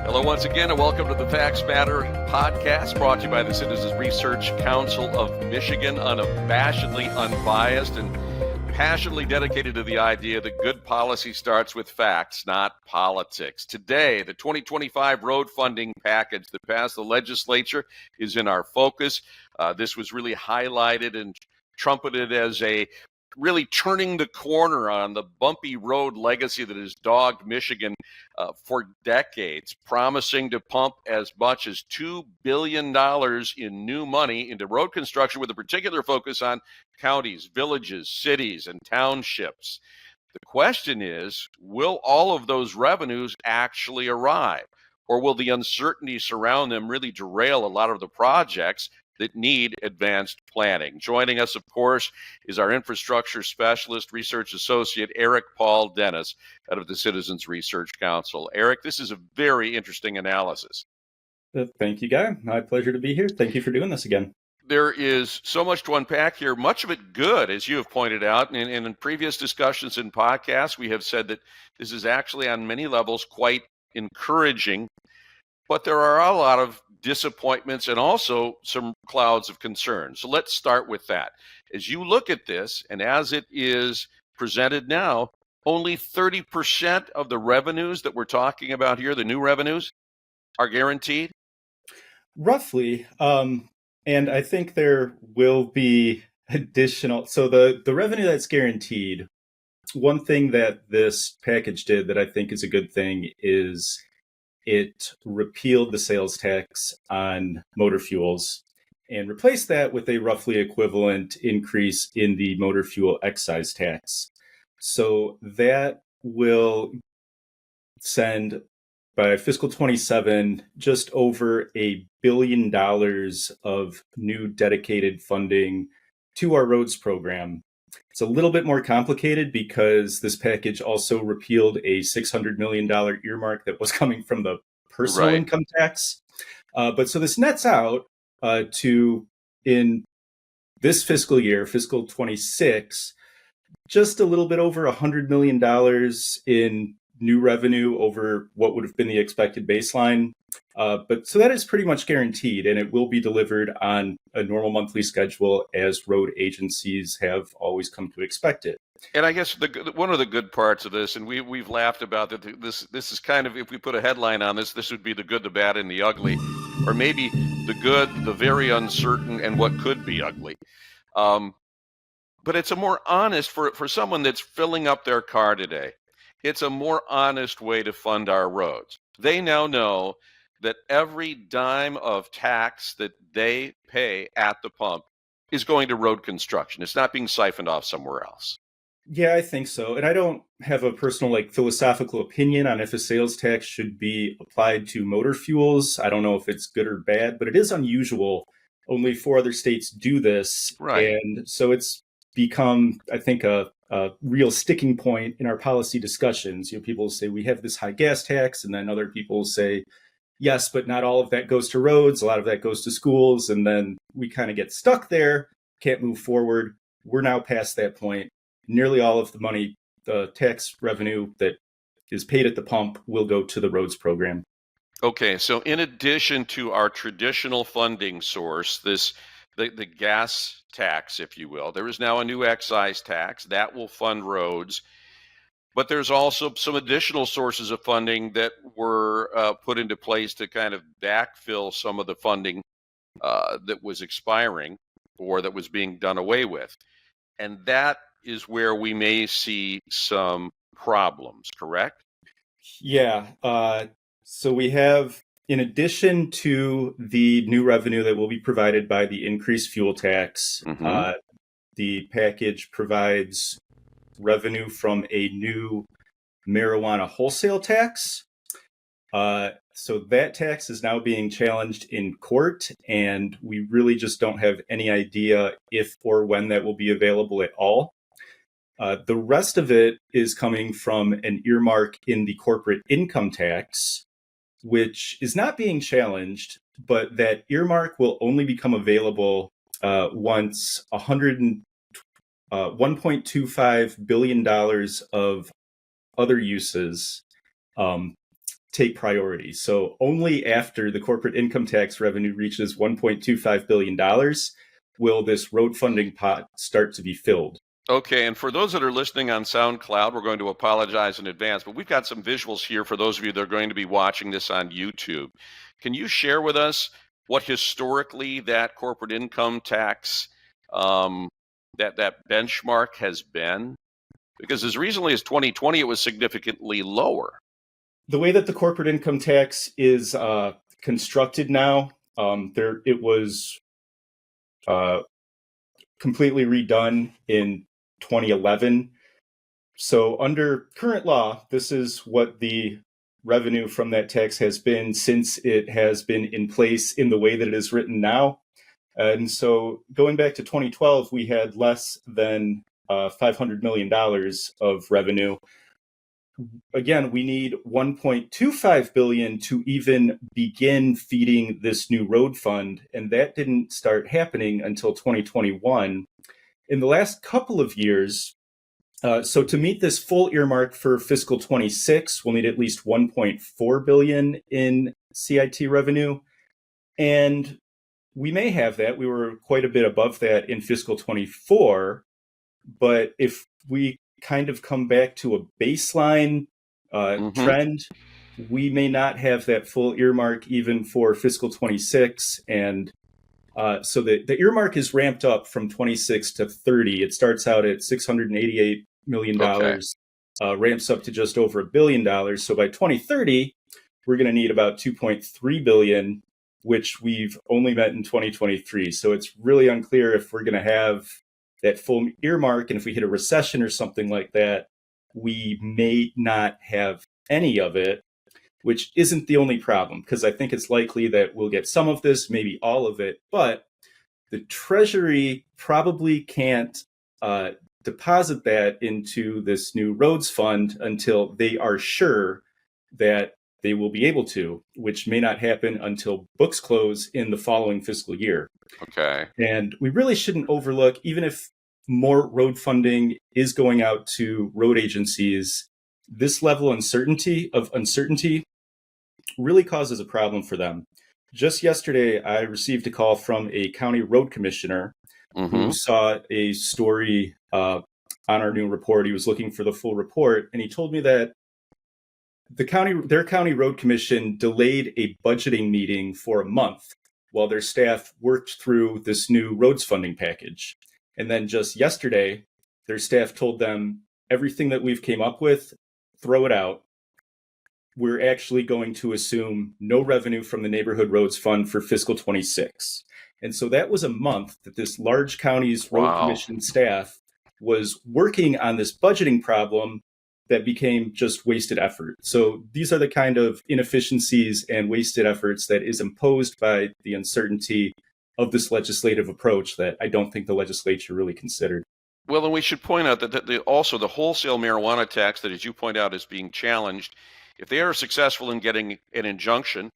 Hello once again, and welcome to the Facts Matter podcast, brought to you by the Citizens Research Council of Michigan, unabashedly unbiased and passionately dedicated to the idea that good policy starts with facts, not politics. Today, the 2025 road funding package that passed the legislature is in our focus. This was really highlighted and trumpeted as a really turning the corner on the bumpy road legacy that has dogged Michigan for decades, promising to pump as much as $2 billion in new money into road construction with a particular focus on counties, villages, cities, and townships. The question is, will all of those revenues actually arrive? Or will the uncertainty surround them really derail a lot of the projects that need advanced planning? Joining us, of course, is our infrastructure specialist, research associate, Eric Paul Dennis, out of the Citizens Research Council. Eric, this is a very interesting analysis. Thank you, Guy. My pleasure to be here. Thank you for doing this again. There is so much to unpack here, much of it good, as you have pointed out. And in previous discussions in podcasts, we have said that this is actually on many levels quite encouraging. But there are a lot of disappointments and also some clouds of concern. So let's start with that. As you look at this, and as it is presented now, only 30% of the revenues that we're talking about here, the new revenues, are guaranteed? Roughly. And I think there will be additional. So the revenue that's guaranteed, one thing that this package did that I think is a good thing is it repealed the sales tax on motor fuels and replaced that with a roughly equivalent increase in the motor fuel excise tax. So that will send, by fiscal 27, just over $1 billion of new dedicated funding to our roads program. It's a little bit more complicated because this package also repealed a $600 million earmark that was coming from the personal income tax. But so this nets out to, in this fiscal year, fiscal 26, just a little bit over $100 million in new revenue over what would have been the expected baseline. But so that is pretty much guaranteed, and it will be delivered on a normal monthly schedule as road agencies have always come to expect it. And I guess one of the good parts of this, and we've laughed about that, this is kind of, if we put a headline on this would be the good, the bad, and the ugly, or maybe the good, the very uncertain, and what could be ugly. But it's a more honest, for someone that's filling up their car today, it's a more honest way to fund our roads. They now know that every dime of tax that they pay at the pump is going to road construction. It's not being siphoned off somewhere else. Yeah, I think so. And I don't have a personal philosophical opinion on if a sales tax should be applied to motor fuels. I don't know if it's good or bad, but it is unusual. Only 4 other states do this. Right. And so it's become, I think, a real sticking point in our policy discussions. People say we have this high gas tax, and then other people say, yes, but not all of that goes to roads. A lot of that goes to schools. And then we kind of get stuck there, can't move forward. We're now past that point. Nearly all of the money, the tax revenue that is paid at the pump, will go to the roads program. Okay, so in addition to our traditional funding source, the gas tax, if you will, there is now a new excise tax that will fund roads. But there's also some additional sources of funding that were put into place to kind of backfill some of the funding that was expiring or that was being done away with. And that is where we may see some problems, correct? Yeah. So we have, in addition to the new revenue that will be provided by the increased fuel tax, the package provides revenue from a new marijuana wholesale tax. So that tax is now being challenged in court, and we really just don't have any idea if or when that will be available at all. The rest of it is coming from an earmark in the corporate income tax, which is not being challenged, but that earmark will only become available once $1.25 billion of other uses take priority. So only after the corporate income tax revenue reaches $1.25 billion will this road funding pot start to be filled. Okay, and for those that are listening on SoundCloud, we're going to apologize in advance, but we've got some visuals here for those of you that are going to be watching this on YouTube. Can you share with us what historically that corporate income tax, that benchmark has been? Because as recently as 2020, it was significantly lower. The way that the corporate income tax is constructed now, it was completely redone in 2011. So under current law, this is what the revenue from that tax has been since it has been in place in the way that it is written now. And so going back to 2012, we had less than $500 million of revenue. Again, we need $1.25 billion to even begin feeding this new road fund, and that didn't start happening until 2021. In the last couple of years, so to meet this full earmark for fiscal 26, we'll need at least $1.4 billion in CIT revenue, and we may have that. We were quite a bit above that in fiscal 24, but if we kind of come back to a baseline trend, we may not have that full earmark even for fiscal 26. And so the earmark is ramped up from 26 to 30. It starts out at $688 million, ramps up to just over $1 billion. So by 2030, we're going to need about $2.3 billion, which we've only met in 2023. So it's really unclear if we're going to have that full earmark. And if we hit a recession or something like that, we may not have any of it, which isn't the only problem, because I think it's likely that we'll get some of this, maybe all of it. But the Treasury probably can't deposit that into this new roads fund until they are sure that they will be able to, which may not happen until books close in the following fiscal year. Okay. And we really shouldn't overlook, even if more road funding is going out to road agencies, this level of uncertainty really causes a problem for them. Just yesterday, I received a call from a county road commissioner who saw a story on our new report. He was looking for the full report, and he told me that their county road commission delayed a budgeting meeting for a month while their staff worked through this new roads funding package. And then just yesterday, their staff told them, everything that we've came up with, throw it out. We're actually going to assume no revenue from the neighborhood roads fund for fiscal 26. And so that was a month that this large county's road commission staff was working on this budgeting problem that became just wasted effort. So these are the kind of inefficiencies and wasted efforts that is imposed by the uncertainty of this legislative approach that I don't think the legislature really considered. Well, and we should point out that also the wholesale marijuana tax that, as you point out, is being challenged. If they are successful in getting an injunction,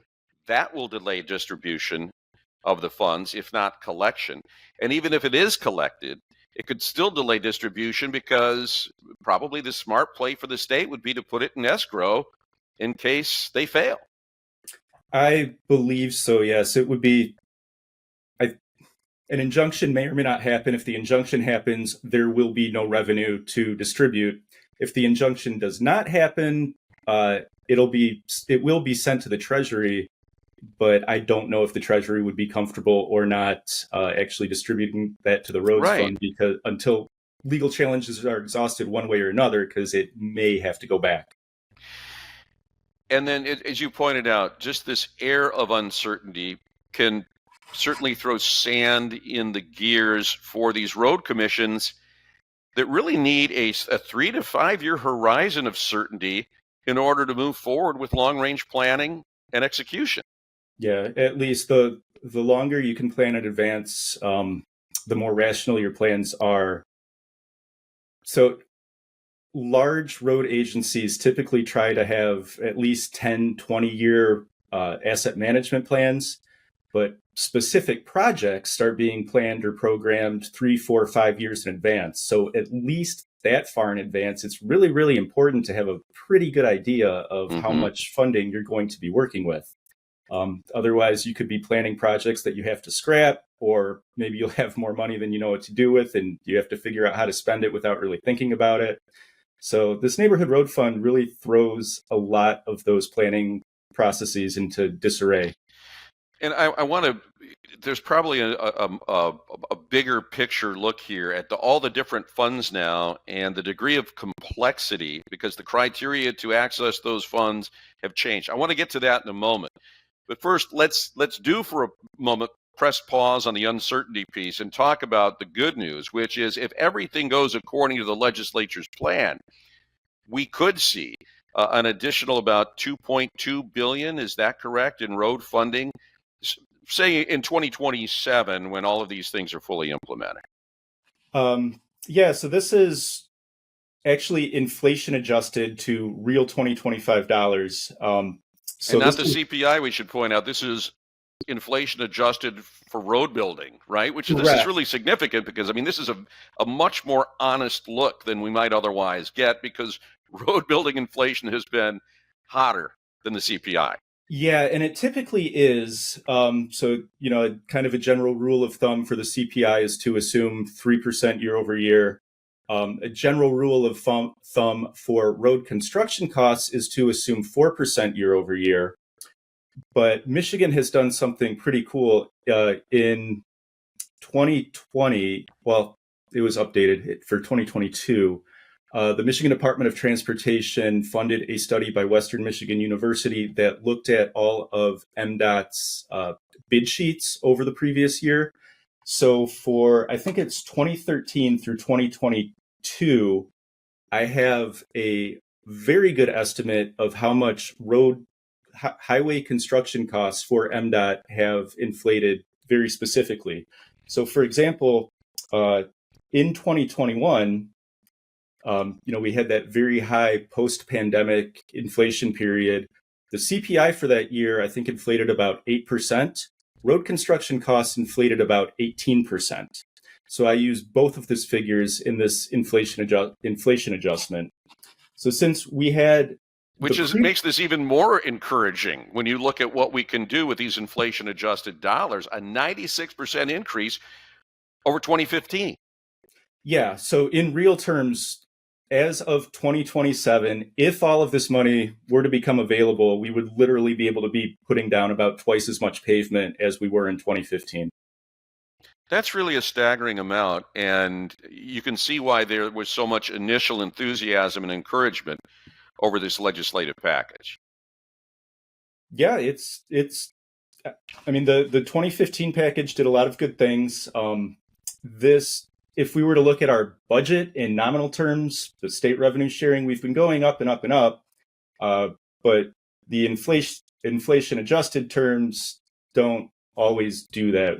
that will delay distribution of the funds, if not collection. And even if it is collected, it could still delay distribution, because probably the smart play for the state would be to put it in escrow in case they fail. I believe so, yes. It would be, an injunction may or may not happen. If the injunction happens, there will be no revenue to distribute. If the injunction does not happen, it will be sent to the Treasury, but I don't know if the Treasury would be comfortable or not actually distributing that to the roads fund, because until legal challenges are exhausted one way or another, because it may have to go back. And then, as you pointed out, just this air of uncertainty can certainly throw sand in the gears for these road commissions that really need a 3 to 5 year horizon of certainty in order to move forward with long-range planning and execution. Yeah, at least the longer you can plan in advance, the more rational your plans are. So large road agencies typically try to have at least 10, 20-year asset management plans, but specific projects start being planned or programmed 3, 4, 5 years in advance. So at least that far in advance, it's really, really important to have a pretty good idea of how much funding you're going to be working with. Otherwise, you could be planning projects that you have to scrap, or maybe you'll have more money than you know what to do with, and you have to figure out how to spend it without really thinking about it. So this neighborhood road fund really throws a lot of those planning processes into disarray. And I want to, there's probably a bigger picture look here at all the different funds now and the degree of complexity, because the criteria to access those funds have changed. I want to get to that in a moment. But first, let's do for a moment, press pause on the uncertainty piece and talk about the good news, which is if everything goes according to the legislature's plan, we could see an additional about $2.2 billion, is that correct, in road funding, say in 2027 when all of these things are fully implemented? Yeah, so this is actually inflation adjusted to real 2025 dollars. So and not the CPI, we should point out. This is inflation adjusted for road building, right? Which is, this is really significant because, I mean, this is a much more honest look than we might otherwise get, because road building inflation has been hotter than the CPI. Yeah, and it typically is. So, kind of a general rule of thumb for the CPI is to assume 3% year over year. A general rule of thumb for road construction costs is to assume 4% year over year. But Michigan has done something pretty cool in 2020. Well, it was updated for 2022. The Michigan Department of Transportation funded a study by Western Michigan University that looked at all of MDOT's bid sheets over the previous year. So for, I think it's 2013 through 2022, I have a very good estimate of how much highway construction costs for MDOT have inflated very specifically. So for example, in 2021, we had that very high post-pandemic inflation period. The CPI for that year, I think, inflated about 8%. Road construction costs inflated about 18%. So I used both of these figures in this inflation adjustment. So since we had... Which makes this even more encouraging when you look at what we can do with these inflation-adjusted dollars, a 96% increase over 2015. Yeah, so in real terms, as of 2027, if all of this money were to become available, we would literally be able to be putting down about twice as much pavement as we were in 2015. That's really a staggering amount, and you can see why there was so much initial enthusiasm and encouragement over this legislative package. Yeah, I mean, the 2015 package did a lot of good things. If we were to look at our budget in nominal terms, the state revenue sharing, we've been going up and up and up. But the inflation adjusted terms don't always do that.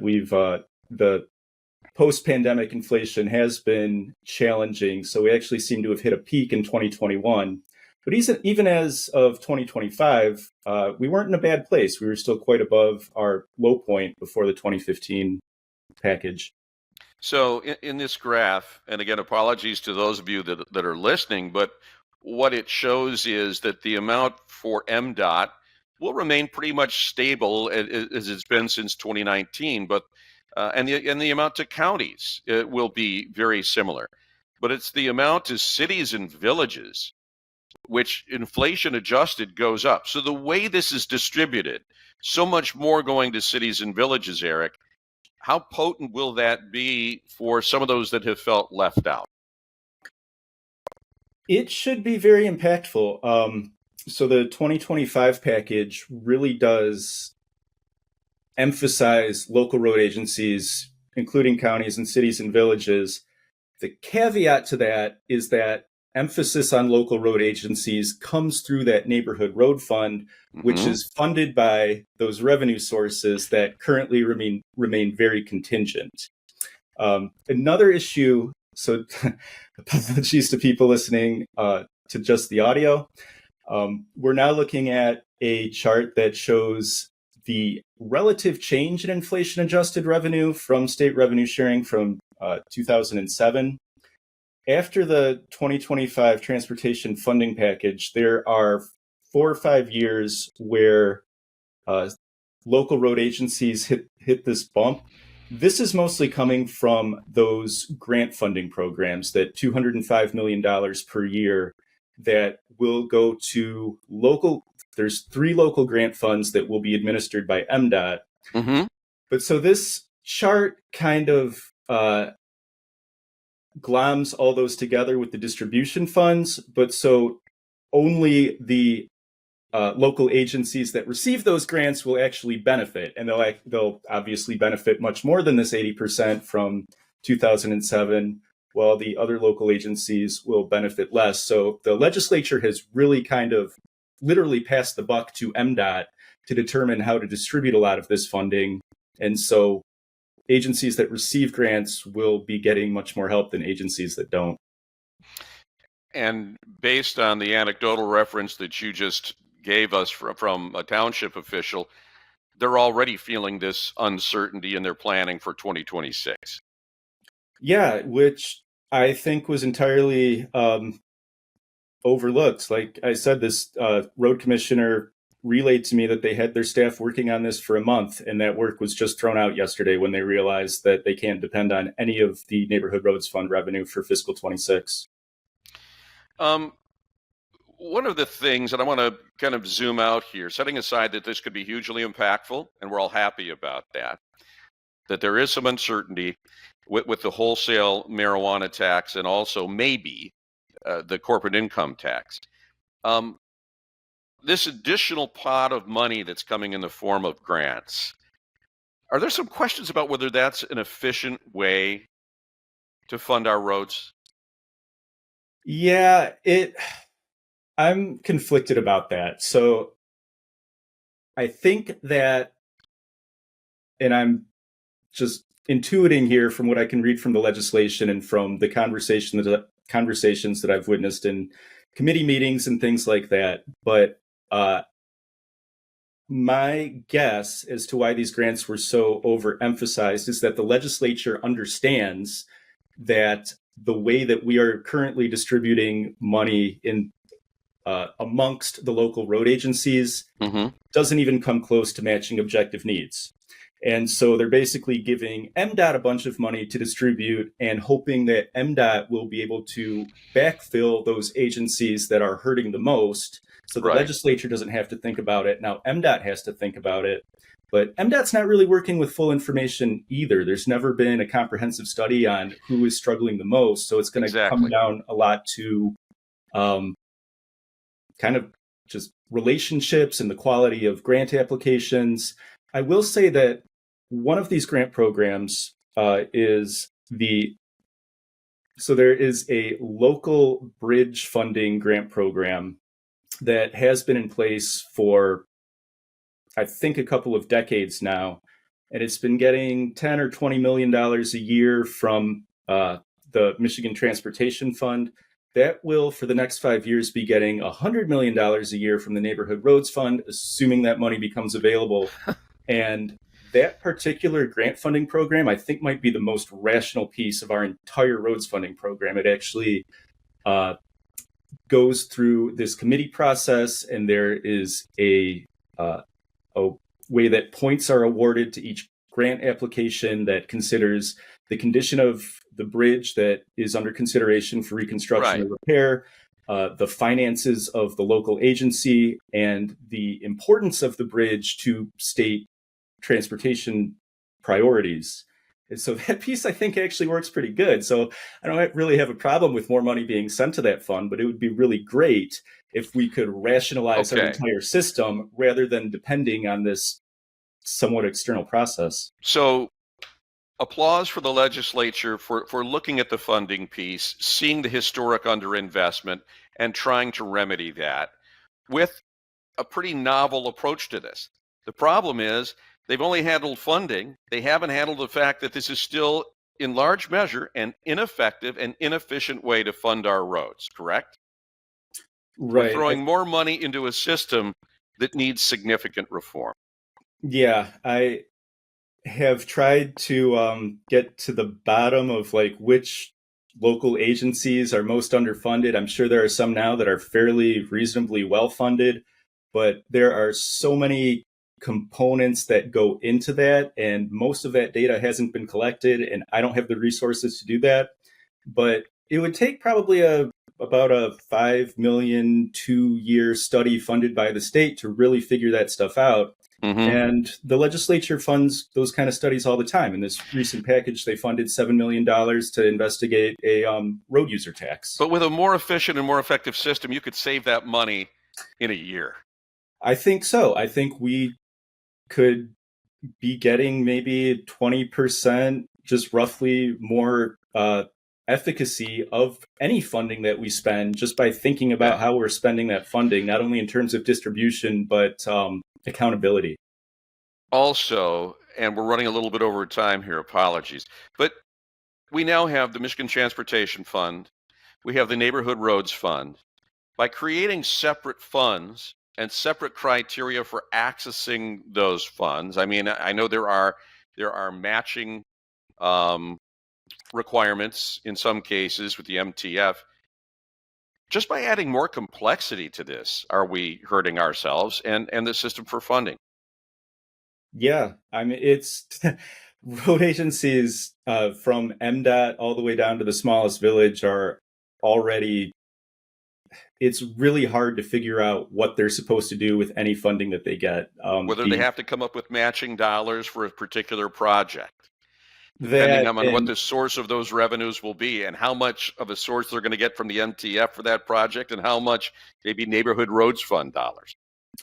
The post-pandemic inflation has been challenging. So we actually seem to have hit a peak in 2021. But even as of 2025, we weren't in a bad place. We were still quite above our low point before the 2015 package. So in this graph, and again, apologies to those of you that are listening, but what it shows is that the amount for MDOT will remain pretty much stable as it's been since 2019, but and the amount to counties will be very similar. But it's the amount to cities and villages, which inflation adjusted goes up. So the way this is distributed, so much more going to cities and villages, Eric, how potent will that be for some of those that have felt left out? It should be very impactful. So the 2025 package really does emphasize local road agencies, including counties and cities and villages. The caveat to that is that emphasis on local road agencies comes through that neighborhood road fund, which is funded by those revenue sources that currently remain very contingent. Another issue, so apologies to people listening to just the audio. We're now looking at a chart that shows the relative change in inflation adjusted revenue from state revenue sharing from 2007. after the 2025 transportation funding package, there are 4 or 5 years where uh, local road agencies hit this bump. This is mostly coming from those grant funding programs, that $205 million per year that will go to local. There's 3 local grant funds that will be administered by MDOT. Mm-hmm. But so this chart kind of gloms all those together with the distribution funds, but so only the local agencies that receive those grants will actually benefit, and they'll obviously benefit much more than this 80% from 2007, while the other local agencies will benefit less. So the legislature has really kind of literally passed the buck to MDOT to determine how to distribute a lot of this funding, and so agencies that receive grants will be getting much more help than agencies that don't. And based on the anecdotal reference that you just gave us from a township official, they're already feeling this uncertainty in their planning for 2026. Yeah, which I think was entirely overlooked. Like I said, this road commissioner relayed to me that they had their staff working on this for a month, and that work was just thrown out yesterday when they realized that they can't depend on any of the neighborhood roads fund revenue for fiscal 26. One of the things, and I want to kind of zoom out here, setting aside that this could be hugely impactful, and we're all happy about that there is some uncertainty with the wholesale marijuana tax and also maybe the corporate income tax. This additional pot of money that's coming in the form of grants, are there some questions about whether that's an efficient way to fund our roads? Yeah, I'm conflicted about that. So I think that, and I'm just intuiting here from what I can read from the legislation and from the conversations that I've witnessed in committee meetings and things like that. But my guess as to why these grants were so overemphasized is that the legislature understands that the way that we are currently distributing money in amongst the local road agencies doesn't even come close to matching objective needs. And so they're basically giving MDOT a bunch of money to distribute and hoping that MDOT will be able to backfill those agencies that are hurting the most. So the legislature doesn't have to think about it. Now MDOT has to think about it. But MDOT's not really working with full information either. There's never been a comprehensive study on who is struggling the most. So it's going to come down a lot to kind of just relationships and the quality of grant applications. I will say that one of these grant programs there is a local bridge funding grant program that has been in place for, I think, a couple of decades now. And it's been getting $10 or $20 million a year from the Michigan Transportation Fund. That will, for the next 5 years, be getting $100 million a year from the Neighborhood Roads Fund, assuming that money becomes available. And that particular grant funding program, I think, might be the most rational piece of our entire roads funding program. It actually goes through this committee process, and there is a way that points are awarded to each grant application that considers the condition of the bridge that is under consideration for reconstruction or repair, the finances of the local agency, and the importance of the bridge to state transportation priorities. And so that piece, I think, actually works pretty good. So I don't really have a problem with more money being sent to that fund, but it would be really great if we could rationalize our entire system rather than depending on this somewhat external process. So applause for the legislature for looking at the funding piece, seeing the historic underinvestment, and trying to remedy that with a pretty novel approach to this. The problem is they've only handled funding. They haven't handled the fact that this is still, in large measure, an ineffective and inefficient way to fund our roads, correct? Right. We're throwing more money into a system that needs significant reform. Yeah, I have tried to get to the bottom of like which local agencies are most underfunded. I'm sure there are some now that are fairly reasonably well funded, but there are so many components that go into that, and most of that data hasn't been collected, and I don't have the resources to do that. But it would take probably about a 5 million 2-year study funded by the state to really figure that stuff out. Mm-hmm. And the legislature funds those kind of studies all the time. In this recent package, they funded $7 million to investigate a road user tax. But with a more efficient and more effective system, you could save that money in a year. I think so. I think we could be getting maybe 20%, just roughly more efficacy of any funding that we spend just by thinking about how we're spending that funding, not only in terms of distribution, but accountability. Also, and we're running a little bit over time here, apologies, but we now have the Michigan Transportation Fund. We have the Neighborhood Roads Fund. By creating separate funds and separate criteria for accessing those funds, I mean, I know there are matching requirements in some cases with the MTF. Just by adding more complexity to this, are we hurting ourselves and the system for funding? Yeah, I mean, it's road agencies from MDOT all the way down to the smallest village are already, it's really hard to figure out what they're supposed to do with any funding that they get. Whether they have to come up with matching dollars for a particular project, depending on what the source of those revenues will be and how much of a source they're going to get from the MTF for that project and how much maybe neighborhood roads fund dollars.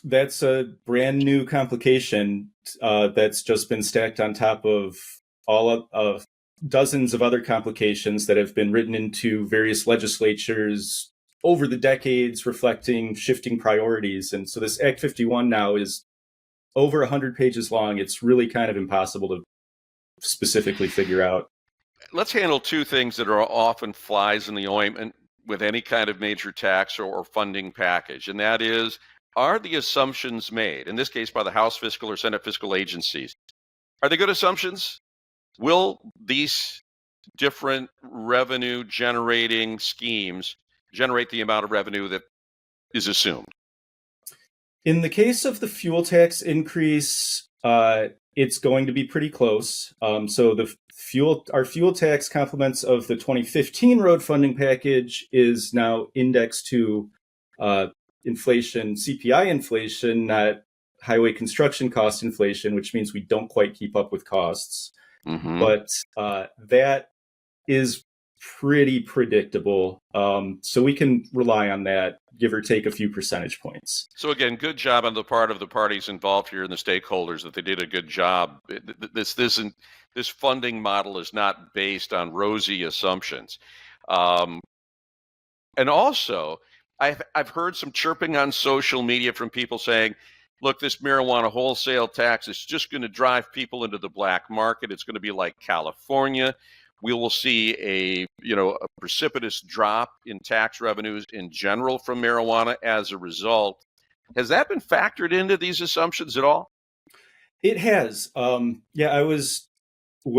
That's a brand new complication that's just been stacked on top of all of dozens of other complications that have been written into various legislatures over the decades, reflecting shifting priorities. And so this Act 51 now is over 100 pages long. It's really kind of impossible to specifically figure out. Let's handle two things that are often flies in the ointment with any kind of major tax or funding package, and that is, are the assumptions made, in this case by the House fiscal or Senate fiscal agencies, are they good assumptions? Will these different revenue generating schemes generate the amount of revenue that is assumed? In the case of the fuel tax increase, it's going to be pretty close. So our fuel tax complements of the 2015 road funding package is now indexed to inflation, CPI inflation, not highway construction cost inflation, which means we don't quite keep up with costs. Mm-hmm. But that is pretty predictable. So we can rely on that, give or take a few percentage points. So again, good job on the part of the parties involved here and the stakeholders that they did a good job. This funding model is not based on rosy assumptions. And also, I've heard some chirping on social media from people saying, look, this marijuana wholesale tax is just going to drive people into the black market. It's going to be like California. We will see a precipitous drop in tax revenues in general from marijuana as a result. Has that been factored into these assumptions at all? It has. When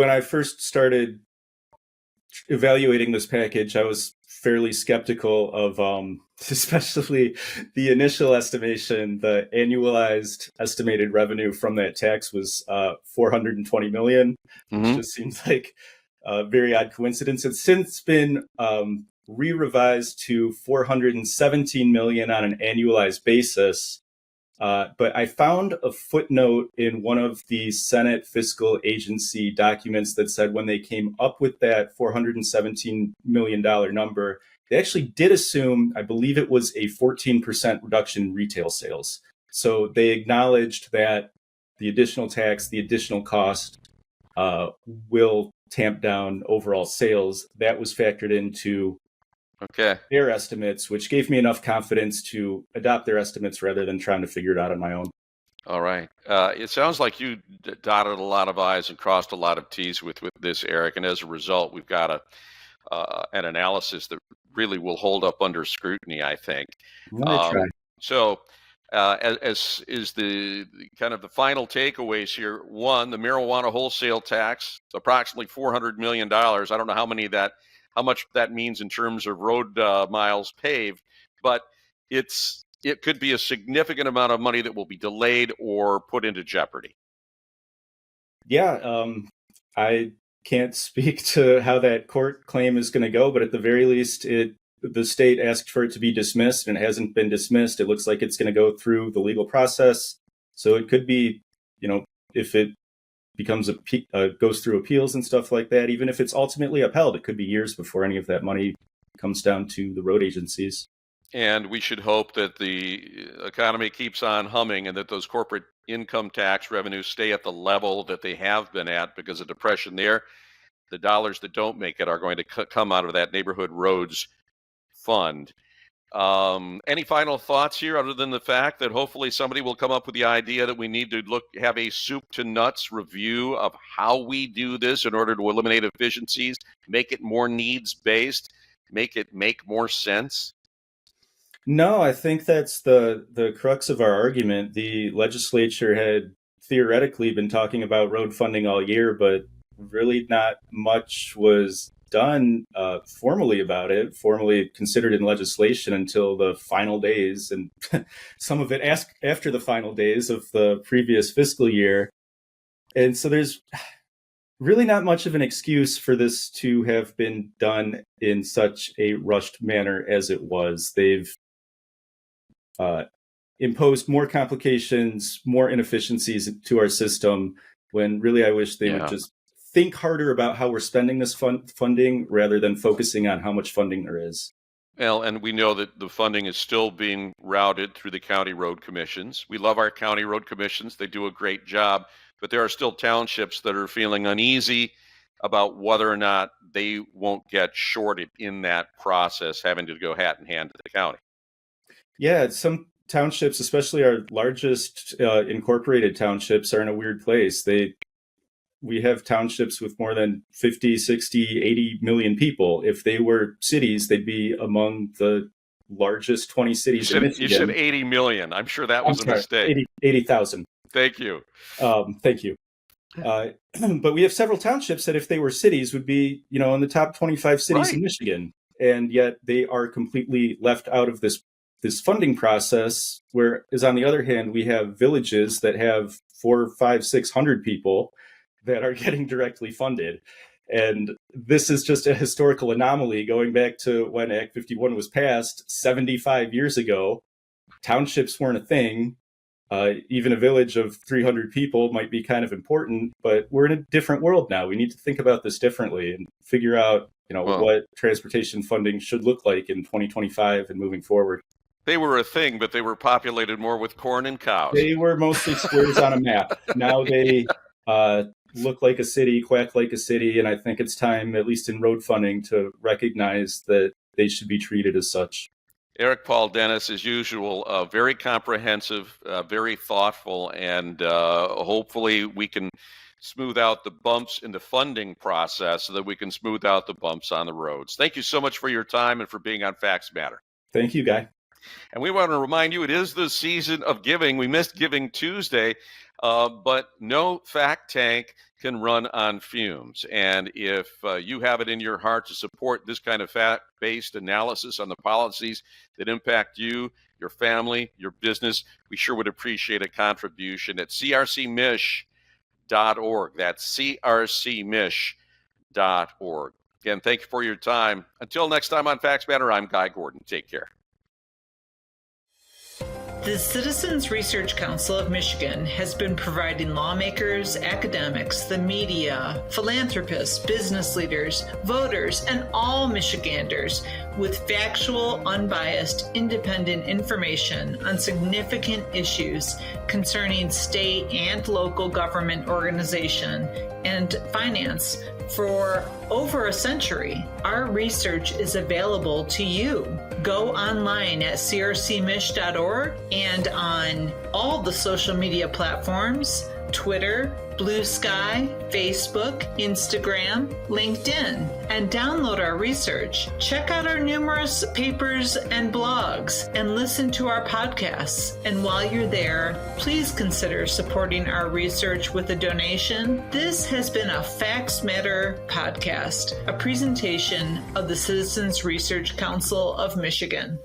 I first started evaluating this package, I was fairly skeptical of especially the initial estimation. The annualized estimated revenue from that tax was $420 million, which just seems like a very odd coincidence. It's since been re-revised to $417 million on an annualized basis. But I found a footnote in one of the Senate fiscal agency documents that said when they came up with that $417 million number, they actually did assume, I believe it was a 14% reduction in retail sales. So they acknowledged that the additional tax, the additional cost will tamp down overall sales. That was factored into their estimates, which gave me enough confidence to adopt their estimates rather than trying to figure it out on my own. All right. It sounds like you dotted a lot of I's and crossed a lot of T's with this, Eric. And as a result, we've got an analysis that really will hold up under scrutiny, I think. So as is the kind of the final takeaways here, one, the marijuana wholesale tax, approximately $400 million. I don't know how many of that how much that means in terms of road miles paved, but it could be a significant amount of money that will be delayed or put into jeopardy. Yeah, I can't speak to how that court claim is going to go, but at the very least, the state asked for it to be dismissed and it hasn't been dismissed. It looks like it's going to go through the legal process. So it could be, if it becomes goes through appeals and stuff like that, even if it's ultimately upheld, it could be years before any of that money comes down to the road agencies. And we should hope that the economy keeps on humming and that those corporate income tax revenues stay at the level that they have been at, because of depression there. The dollars that don't make it are going to come out of that neighborhood roads fund. Any final thoughts here, other than the fact that hopefully somebody will come up with the idea that we need to have a soup to nuts review of how we do this in order to eliminate efficiencies, make it more needs-based, make it make more sense? No, I think that's the crux of our argument. The legislature had theoretically been talking about road funding all year, but really not much was done formally about it, formally considered in legislation until the final days, and some of it after the final days of the previous fiscal year. And so there's really not much of an excuse for this to have been done in such a rushed manner as it was. They've imposed more complications, more inefficiencies to our system, when really I wish they would just think harder about how we're spending this funding rather than focusing on how much funding there is. Well, and we know that the funding is still being routed through the county road commissions. We love our county road commissions. They do a great job, but there are still townships that are feeling uneasy about whether or not they won't get shorted in that process, having to go hat in hand to the county. Yeah, some townships, especially our largest incorporated townships, are in a weird place. We have townships with more than 50, 60, 80 million people. If they were cities, they'd be among the largest 20 cities in Michigan. You said 80 million. I'm sure that was a mistake. 80,000. Thank you. Thank you. But we have several townships that if they were cities would be, in the top 25 cities in Michigan. And yet they are completely left out of this funding process, whereas on the other hand, we have villages that have 400, 500, 600 people that are getting directly funded. And this is just a historical anomaly going back to when Act 51 was passed 75 years ago. Townships weren't a thing. Even a village of 300 people might be kind of important, but we're in a different world now. We need to think about this differently and figure out, what transportation funding should look like in 2025 and moving forward. They were a thing, but they were populated more with corn and cows. They were mostly squares on a map. Now they look like a city, quack like a city, and I think it's time, at least in road funding, to recognize that they should be treated as such. Eric Paul Dennis, as usual, very comprehensive, very thoughtful, and hopefully we can smooth out the bumps in the funding process so that we can smooth out the bumps on the roads. Thank you so much for your time and for being on Facts Matter. Thank you, Guy. And we want to remind you, it is the season of giving. We missed Giving Tuesday, but no fact tank can run on fumes. And if you have it in your heart to support this kind of fact-based analysis on the policies that impact you, your family, your business, we sure would appreciate a contribution at crcmish.org. That's crcmish.org. Again, thank you for your time. Until next time on Facts Matter, I'm Guy Gordon. Take care. The Citizens Research Council of Michigan has been providing lawmakers, academics, the media, philanthropists, business leaders, voters, and all Michiganders with factual, unbiased, independent information on significant issues concerning state and local government organization and finance for over a century. Our research is available to you. Go online at crcmish.org and on all the social media platforms Twitter, Blue Sky, Facebook, Instagram, LinkedIn, and download our research. Check out our numerous papers and blogs and listen to our podcasts. And while you're there, please consider supporting our research with a donation. This has been a Facts Matter podcast, a presentation of the Citizens Research Council of Michigan.